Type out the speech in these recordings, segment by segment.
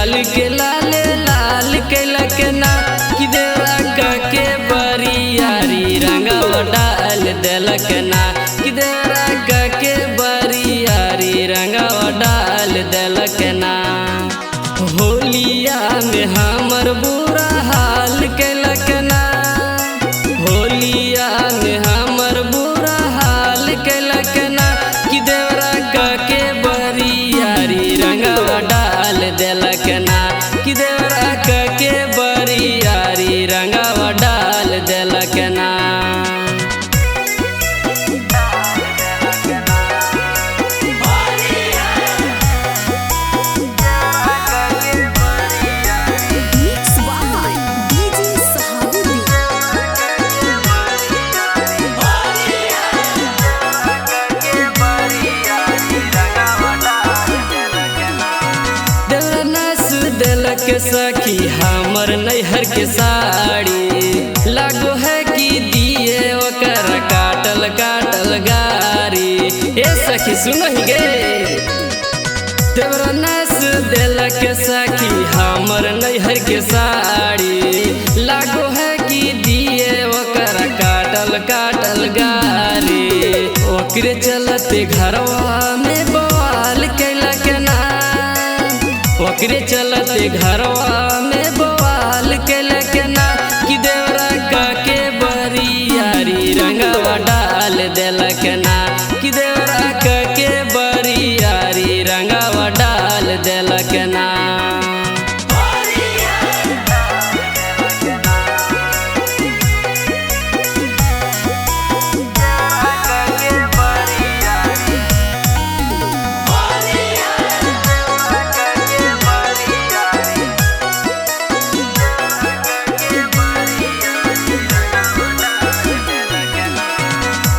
गाल के लाले लाल कैलक ना कि देवरा के बरियारी रंगवा डाल देलक ना कि देवरा के बरियारी रंगवा डाल देलक ना। होलिया में हमर बुरा हाल कैलक ना, होलिया में हमर बुरा हाल कैलक ना कि देवरा के बरियारी रंगवा डाल देलक ना कि देवरा के बरियारी रंगवा डाल देलक ना। के सखी हमर नैहर के साड़ी लागो है कि दिए ओकर काटल काटल गारी। ए सखी सुनहि गे देवरा नास देलक सखी हमर नैहर के साड़ी लागो है कि दिए ओकर काटल काटल गारी। ओकरे चलते घरवा में बवाल कैलक ना, ओकरे चलते घरवा में बवाल कैलक ना कि देवरा के बरियारी रंगवा डाल देलक ना कि देवरा के बरियारी रंगवा डाल देलक ना।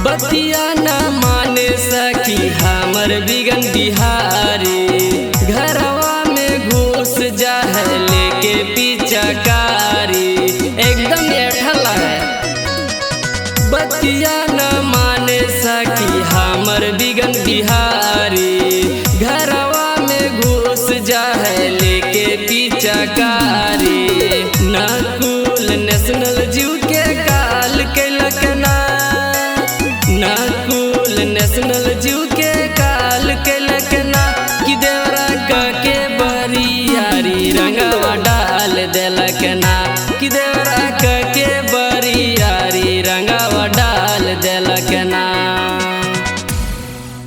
बतिया न माने सखी हमर बिगन बिहारी घरवा में घुस जा है लेके पिचकारी एकदम ऐठला है। बतिया न माने सखी हमर बिगन बिहारी घरवा में घुस जा है लेके पिचकारी।